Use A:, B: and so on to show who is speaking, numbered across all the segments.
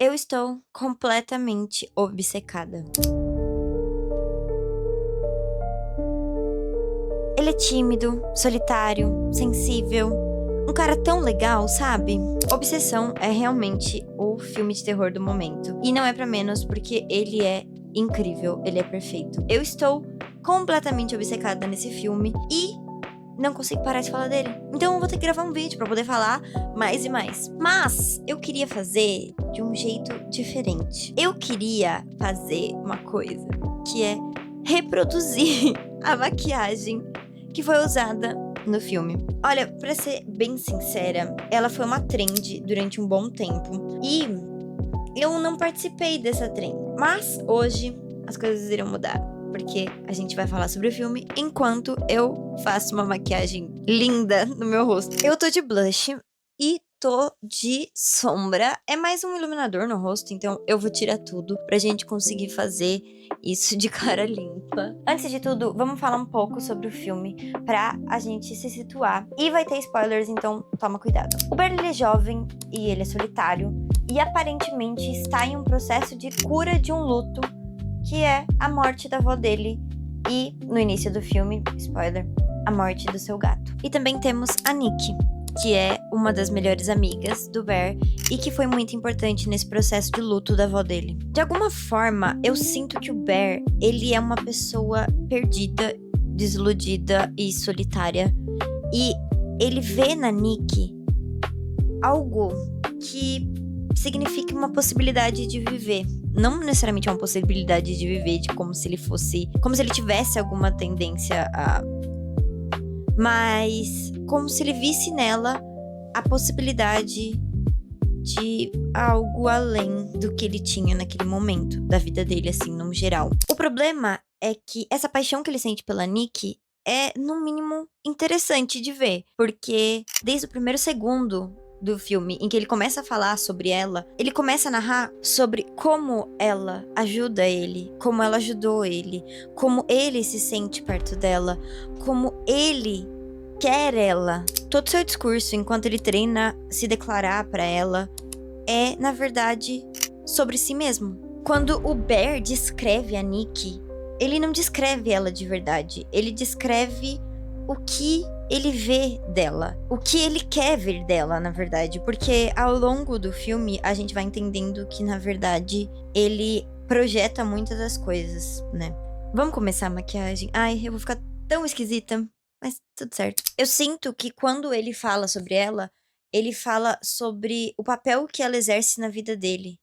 A: Eu estou completamente obcecada. Ele é tímido, solitário, sensível, um cara tão legal, sabe? Obsessão é realmente o filme de terror do momento. E não é pra menos porque ele é incrível, ele é perfeito. Eu estou completamente obcecada nesse filme e não consigo parar de falar dele. Então eu vou ter que gravar um vídeo pra poder falar mais e mais. Mas eu queria fazer de um jeito diferente. Eu queria fazer uma coisa que é reproduzir a maquiagem que foi usada no filme. Olha, pra ser bem sincera, ela foi uma trend durante um bom tempo. E eu não participei dessa trend. Mas hoje as coisas irão mudar. Porque a gente vai falar sobre o filme enquanto eu faço uma maquiagem linda no meu rosto. Eu tô de blush e tô de sombra. É mais um iluminador no rosto, então eu vou tirar tudo pra gente conseguir fazer isso de cara limpa. Antes de tudo, vamos falar um pouco sobre o filme pra a gente se situar. E vai ter spoilers, então toma cuidado. O Barry é jovem e ele é solitário e aparentemente está em um processo de cura de um luto, que é a morte da avó dele e, no início do filme, spoiler, a morte do seu gato. E também temos a Nick, que é uma das melhores amigas do Bear e que foi muito importante nesse processo de luto da avó dele. De alguma forma, eu sinto que o Bear, ele é uma pessoa perdida, desiludida e solitária. E ele vê na Nick algo que significa uma possibilidade de viver. Não necessariamente uma possibilidade de viver, de como se ele fosse, como se ele tivesse alguma tendência a, mas como se ele visse nela a possibilidade de algo além do que ele tinha naquele momento da vida dele, assim, no geral. O problema é que essa paixão que ele sente pela Nick é, no mínimo, interessante de ver, porque desde o primeiro segundo do filme, em que ele começa a falar sobre ela, ele começa a narrar sobre como ela ajuda ele, como ela ajudou ele, como ele se sente perto dela, como ele quer ela. Todo seu discurso, enquanto ele treina se declarar pra ela, é, na verdade, sobre si mesmo. Quando o Bear descreve a Nick, ele não descreve ela de verdade, ele descreve o que ele vê dela, o que ele quer ver dela, na verdade, porque ao longo do filme a gente vai entendendo que, na verdade, ele projeta muitas das coisas, né? Vamos começar a maquiagem? Ai, eu vou ficar tão esquisita, mas tudo certo. Eu sinto que quando ele fala sobre ela, ele fala sobre o papel que ela exerce na vida dele,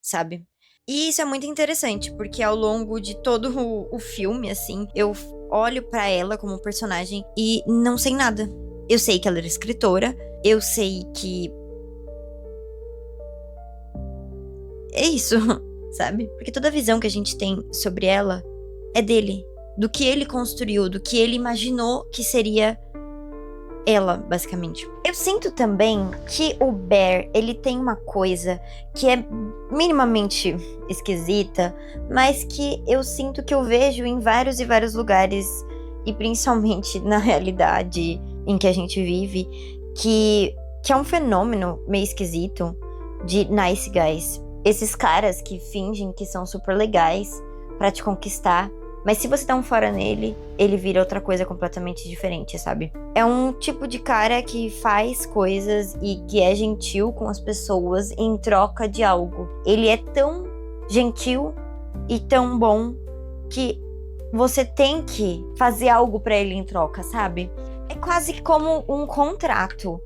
A: sabe? E isso é muito interessante, porque ao longo de todo o filme, assim, eu olho pra ela como personagem e não sei nada. Eu sei que ela era escritora, eu sei que... é isso, sabe? Porque toda a visão que a gente tem sobre ela é dele, do que ele construiu, do que ele imaginou que seria ela, basicamente. Eu sinto também que o Bear, ele tem uma coisa que é minimamente esquisita, mas que eu sinto que eu vejo em vários e vários lugares, e principalmente na realidade em que a gente vive, que é um fenômeno meio esquisito de nice guys. Esses caras que fingem que são super legais pra te conquistar, mas se você dá um fora nele, ele vira outra coisa completamente diferente, sabe? É um tipo de cara que faz coisas e que é gentil com as pessoas em troca de algo. Ele é tão gentil e tão bom que você tem que fazer algo pra ele em troca, sabe? É quase como um contrato.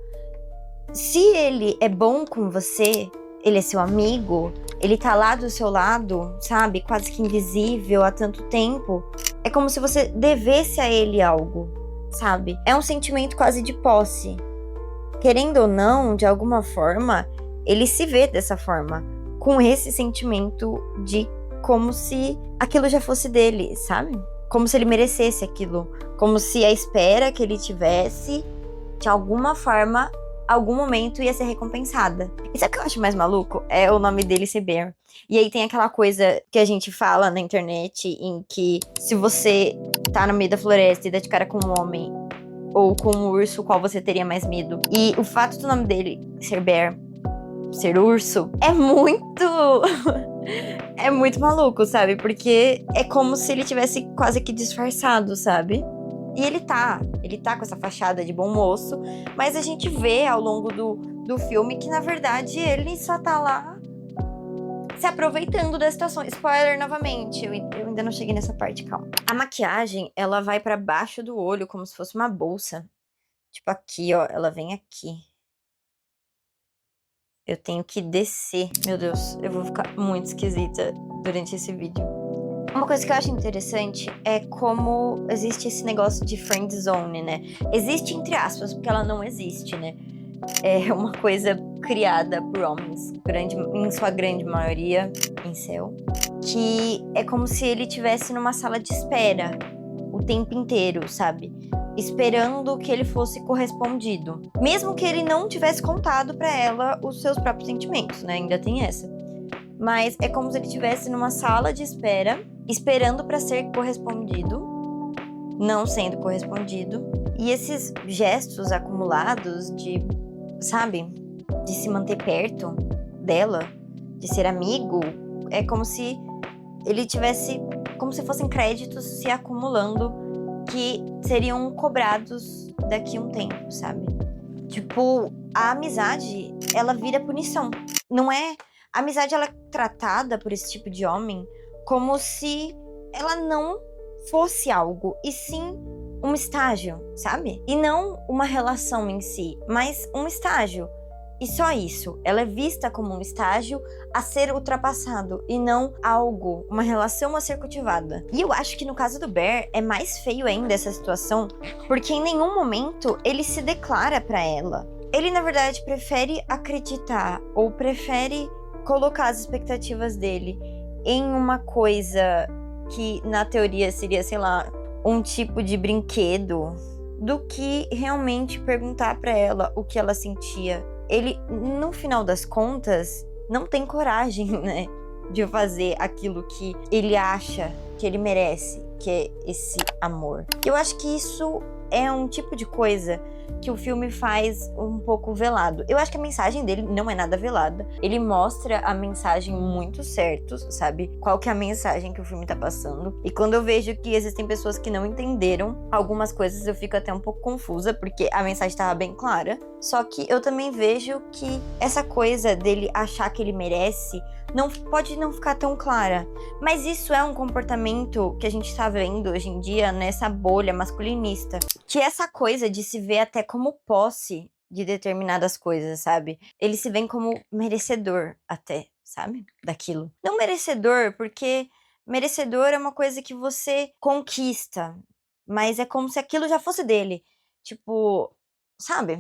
A: Se ele é bom com você, ele é seu amigo, ele tá lá do seu lado, sabe? Quase que invisível há tanto tempo. É como se você devesse a ele algo, sabe? É um sentimento quase de posse. Querendo ou não, de alguma forma, ele se vê dessa forma. Com esse sentimento de como se aquilo já fosse dele, sabe? Como se ele merecesse aquilo. Como se a espera que ele tivesse, de alguma forma, algum momento ia ser recompensada. E sabe o que eu acho mais maluco? É o nome dele ser Bear. E aí tem aquela coisa que a gente fala na internet, em que se você tá no meio da floresta e dá de cara com um homem, ou com um urso, qual você teria mais medo? E o fato do nome dele ser Bear ser urso, é muito... é muito maluco, sabe? Porque é como se ele tivesse quase que disfarçado, sabe? E ele tá com essa fachada de bom moço, mas a gente vê ao longo do filme que, na verdade, ele só tá lá se aproveitando da situação. Spoiler novamente, eu ainda não cheguei nessa parte, calma. A maquiagem, ela vai pra baixo do olho, como se fosse uma bolsa. Tipo aqui, ó, ela vem aqui. Eu tenho que descer. Meu Deus, eu vou ficar muito esquisita durante esse vídeo. Uma coisa que eu acho interessante é como existe esse negócio de friend zone, né? Existe entre aspas, porque ela não existe, né? É uma coisa criada por homens, em sua grande maioria, incel, que é como se ele estivesse numa sala de espera o tempo inteiro, sabe? Esperando que ele fosse correspondido. Mesmo que ele não tivesse contado pra ela os seus próprios sentimentos, né? Ainda tem essa. Mas é como se ele estivesse numa sala de espera, esperando pra ser correspondido, não sendo correspondido. E esses gestos acumulados de, sabe, de se manter perto dela, de ser amigo, é como se ele tivesse, como se fossem créditos se acumulando que seriam cobrados daqui a um tempo, sabe? Tipo, a amizade, ela vira punição. Não é... A amizade, ela é tratada por esse tipo de homem como se ela não fosse algo, e sim um estágio, sabe? E não uma relação em si, mas um estágio. E só isso. Ela é vista como um estágio a ser ultrapassado e não algo, uma relação a ser cultivada. E eu acho que no caso do Bear é mais feio ainda essa situação, porque em nenhum momento ele se declara pra ela. Ele, na verdade, prefere acreditar ou prefere colocar as expectativas dele em uma coisa que na teoria seria, sei lá, um tipo de brinquedo, do que realmente perguntar pra ela o que ela sentia. Ele, no final das contas, não tem coragem, né, de fazer aquilo que ele acha que ele merece, que é esse amor. Eu acho que isso é um tipo de coisa que o filme faz um pouco velado. Eu acho que a mensagem dele não é nada velada. Ele mostra a mensagem muito certo, sabe? Qual que é a mensagem que o filme tá passando. E quando eu vejo que existem pessoas que não entenderam algumas coisas, eu fico até um pouco confusa, porque a mensagem tava bem clara. Só que eu também vejo que essa coisa dele achar que ele merece não pode não ficar tão clara. Mas isso é um comportamento que a gente tá vendo hoje em dia nessa bolha masculinista. Que é essa coisa de se ver até como posse de determinadas coisas, sabe? Ele se vê como merecedor até, sabe? Daquilo. Não merecedor, porque merecedor é uma coisa que você conquista. Mas é como se aquilo já fosse dele. Tipo, sabe?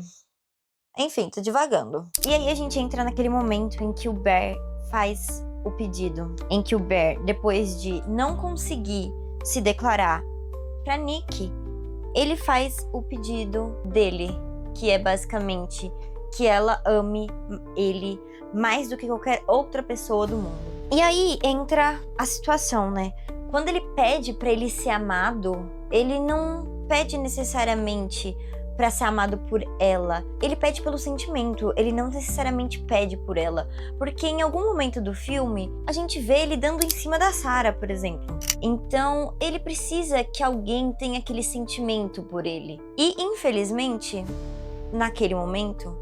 A: Enfim, tô divagando. E aí a gente entra naquele momento em que o Bear faz o pedido. Em que o Bear, depois de não conseguir se declarar pra Nick, ele faz o pedido dele, que é basicamente que ela ame ele mais do que qualquer outra pessoa do mundo. E aí entra a situação, né? Quando ele pede pra ele ser amado, ele não pede necessariamente pra ser amado por ela. Ele pede pelo sentimento, ele não necessariamente pede por ela. Porque em algum momento do filme, a gente vê ele dando em cima da Sarah, por exemplo. Então, ele precisa que alguém tenha aquele sentimento por ele. E, infelizmente, naquele momento,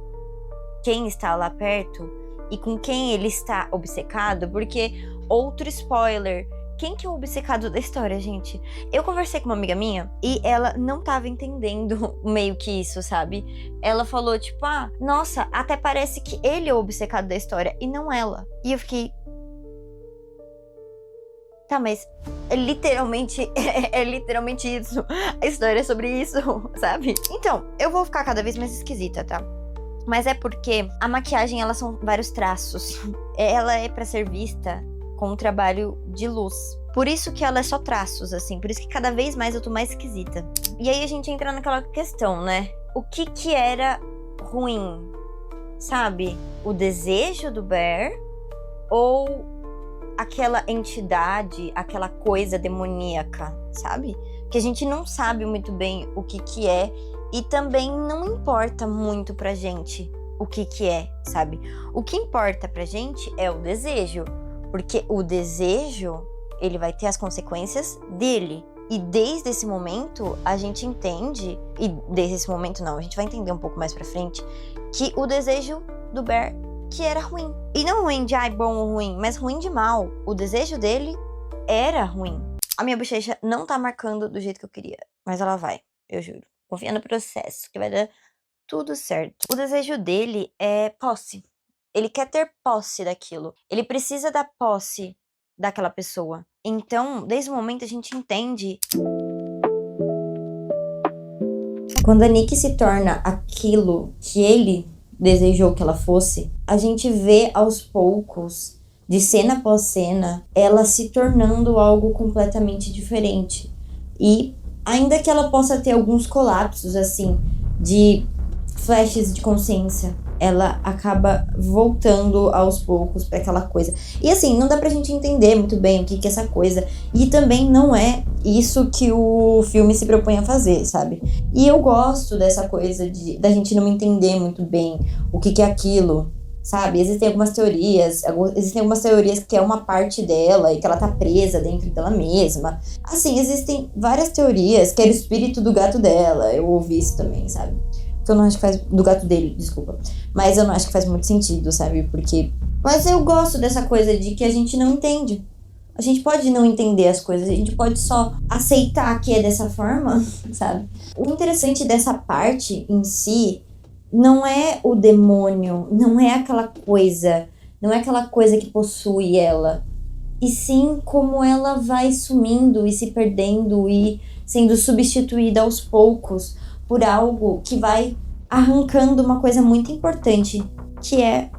A: quem está lá perto e com quem ele está obcecado, porque, outro spoiler, quem que é o obcecado da história, gente? Eu conversei com uma amiga minha e ela não tava entendendo meio que isso, sabe? Ela falou, tipo, nossa, até parece que ele é o obcecado da história e não ela. E eu fiquei... Tá, mas é literalmente isso. A história é sobre isso, sabe? Então, eu vou ficar cada vez mais esquisita, tá? Mas é porque a maquiagem, elas são vários traços. Ela é pra ser vista com um trabalho de luz. Por isso que ela é só traços, assim. Por isso que cada vez mais eu tô mais esquisita. E aí a gente entra naquela questão, né? O que era ruim? Sabe? O desejo do Bear? Ou aquela entidade, aquela coisa demoníaca, sabe? Que a gente não sabe muito bem o que é. E também não importa muito pra gente o que que é, sabe? O que importa pra gente é o desejo, porque o desejo, ele vai ter as consequências dele. E desde esse momento, a gente entende, e desde esse momento não, a gente vai entender um pouco mais pra frente, que o desejo do Bear, que era ruim. E não ruim de, bom ou ruim, mas ruim de mal. O desejo dele era ruim. A minha bochecha não tá marcando do jeito que eu queria, mas ela vai, eu juro. Confia no processo, que vai dar tudo certo. O desejo dele é posse. Ele quer ter posse daquilo. Ele precisa da posse daquela pessoa. Então, desde o momento a gente entende. Quando a Nikki se torna aquilo que ele desejou que ela fosse, a gente vê aos poucos, de cena após cena, ela se tornando algo completamente diferente. E ainda que ela possa ter alguns colapsos, assim, de flashes de consciência, ela acaba voltando aos poucos pra aquela coisa. E assim, não dá pra gente entender muito bem o que é essa coisa. E também não é isso que o filme se propõe a fazer, sabe? E eu gosto dessa coisa da gente não entender muito bem o que é aquilo, sabe? Existem algumas teorias que é uma parte dela e que ela tá presa dentro dela mesma. Assim, existem várias teorias que era o espírito do gato dela. Eu ouvi isso também, sabe? Que eu não acho que faz... Do gato dele, desculpa. Mas eu não acho que faz muito sentido, sabe? Porque... Mas eu gosto dessa coisa de que a gente não entende. A gente pode não entender as coisas, a gente pode só aceitar que é dessa forma, sabe? O interessante dessa parte em si não é o demônio, não é aquela coisa, não é aquela coisa que possui ela. E sim como ela vai sumindo e se perdendo e sendo substituída aos poucos por algo que vai arrancando uma coisa muito importante, que é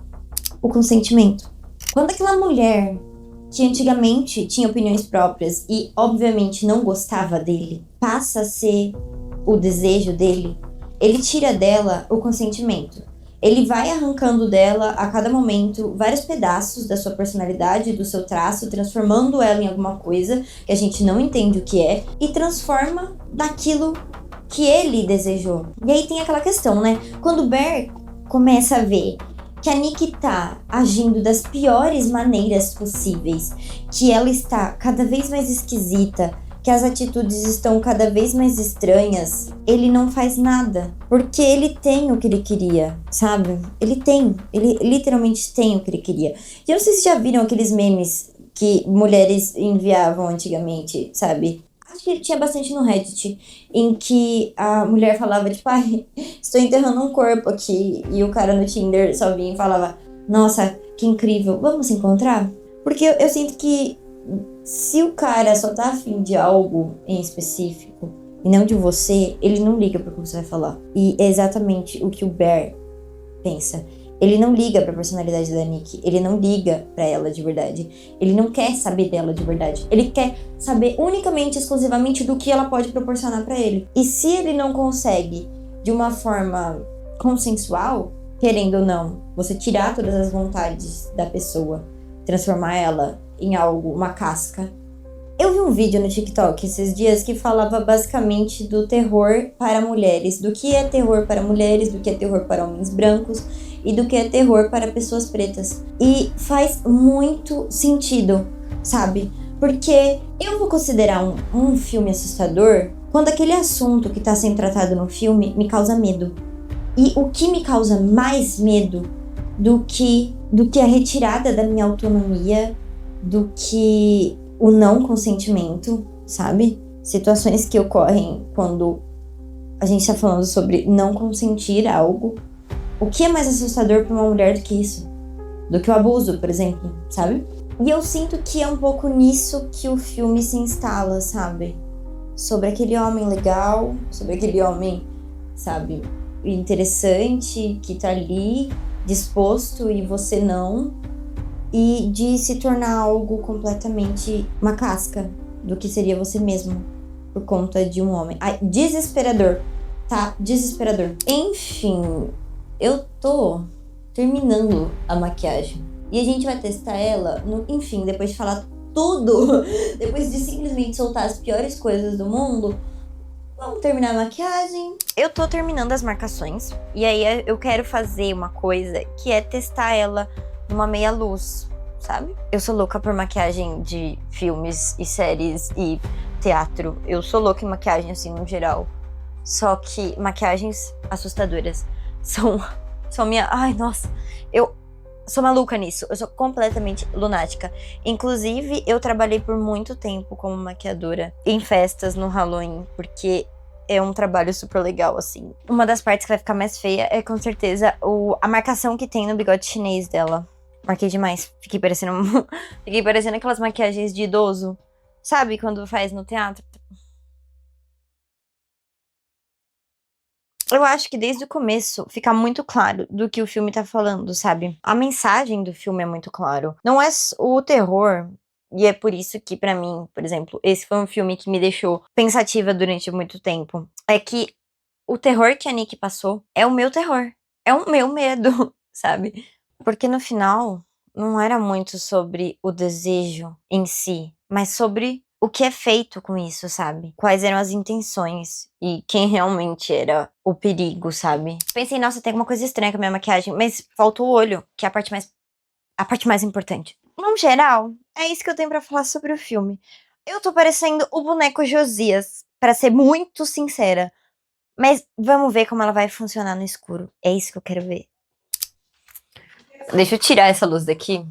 A: o consentimento. Quando aquela mulher que antigamente tinha opiniões próprias e obviamente não gostava dele, passa a ser o desejo dele, ele tira dela o consentimento. Ele vai arrancando dela a cada momento vários pedaços da sua personalidade, do seu traço, transformando ela em alguma coisa que a gente não entende o que é e transforma naquilo que ele desejou. E aí tem aquela questão, né? Quando o Bear começa a ver que a Nikki tá agindo das piores maneiras possíveis, que ela está cada vez mais esquisita, que as atitudes estão cada vez mais estranhas, ele não faz nada. Porque ele tem o que ele queria, sabe? Ele literalmente tem o que ele queria. E eu não sei se já viram aqueles memes que mulheres enviavam antigamente, sabe? Acho que tinha bastante no Reddit, em que a mulher falava, tipo, ai, estou enterrando um corpo aqui. E o cara no Tinder só vinha e falava, nossa, que incrível, vamos se encontrar? Porque eu sinto que se o cara só tá afim de algo em específico, e não de você, ele não liga pro que você vai falar. E é exatamente o que o Bear pensa. Ele não liga pra personalidade da Nikki. Ele não liga pra ela de verdade. Ele não quer saber dela de verdade. Ele quer saber unicamente, exclusivamente do que ela pode proporcionar pra ele. E se ele não consegue, de uma forma consensual, querendo ou não, você tirar todas as vontades da pessoa, transformar ela em algo, uma casca. Eu vi um vídeo no TikTok esses dias que falava basicamente do terror para mulheres. Do que é terror para mulheres, do que é terror para homens brancos e do que é terror para pessoas pretas. E faz muito sentido, sabe? Porque eu vou considerar um filme assustador quando aquele assunto que está sendo tratado no filme me causa medo. E o que me causa mais medo do que a retirada da minha autonomia, do que o não consentimento, sabe? Situações que ocorrem quando a gente tá falando sobre não consentir algo. O que é mais assustador pra uma mulher do que isso? Do que o abuso, por exemplo, sabe? E eu sinto que é um pouco nisso que o filme se instala, sabe? Sobre aquele homem legal, sobre aquele homem, sabe, interessante, que tá ali, disposto e você não. E de se tornar algo completamente uma casca do que seria você mesmo por conta de um homem. Ai, desesperador, tá? Desesperador. Enfim, eu tô terminando a maquiagem. E a gente vai testar ela enfim, depois de falar tudo, depois de simplesmente soltar as piores coisas do mundo, Vamos terminar a maquiagem. Eu tô terminando as marcações. E aí eu quero fazer uma coisa que é testar ela numa meia luz, sabe? Eu sou louca por maquiagem de filmes e séries e teatro. Eu sou louca em maquiagem, assim, no geral. Só que maquiagens assustadoras são minha... Ai, nossa. Eu sou maluca nisso. Eu sou completamente lunática. Inclusive, eu trabalhei por muito tempo como maquiadora em festas no Halloween, porque é um trabalho super legal, assim. Uma das partes que vai ficar mais feia é, com certeza, a marcação que tem no bigode chinês dela. Marquei demais. Fiquei parecendo... Fiquei parecendo aquelas maquiagens de idoso. Sabe, quando faz no teatro? Eu acho que desde o começo fica muito claro do que o filme tá falando, sabe? A mensagem do filme é muito claro. Não é o terror, e é por isso que, pra mim, por exemplo, esse foi um filme que me deixou pensativa durante muito tempo. É que o terror que a Nick passou é o meu terror. É o meu medo, sabe? Porque no final, não era muito sobre o desejo em si, mas sobre o que é feito com isso, sabe? Quais eram as intenções e quem realmente era o perigo, sabe? Pensei, nossa, tem alguma coisa estranha com a minha maquiagem, mas falta o olho, que é a parte mais importante. No geral, é isso que eu tenho pra falar sobre o filme. Eu tô parecendo o boneco Josias, pra ser muito sincera. Mas vamos ver como ela vai funcionar no escuro. É isso que eu quero ver. Deixa eu tirar essa luz daqui.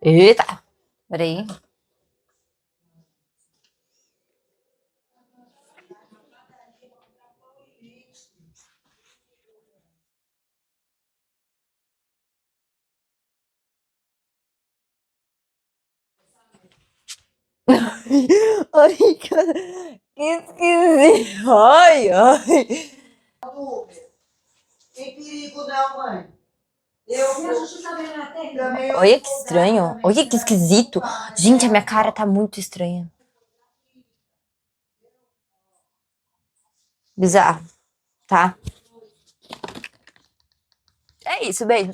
A: Eita! Peraí. Ai, cara, que esquisito. Ai, ai.
B: Tem perigo não, mãe. Eu também eu
A: Olha que estranho. Olha que esquisito. Gente, a minha cara tá muito estranha. Bizarro, tá? É isso, beijo.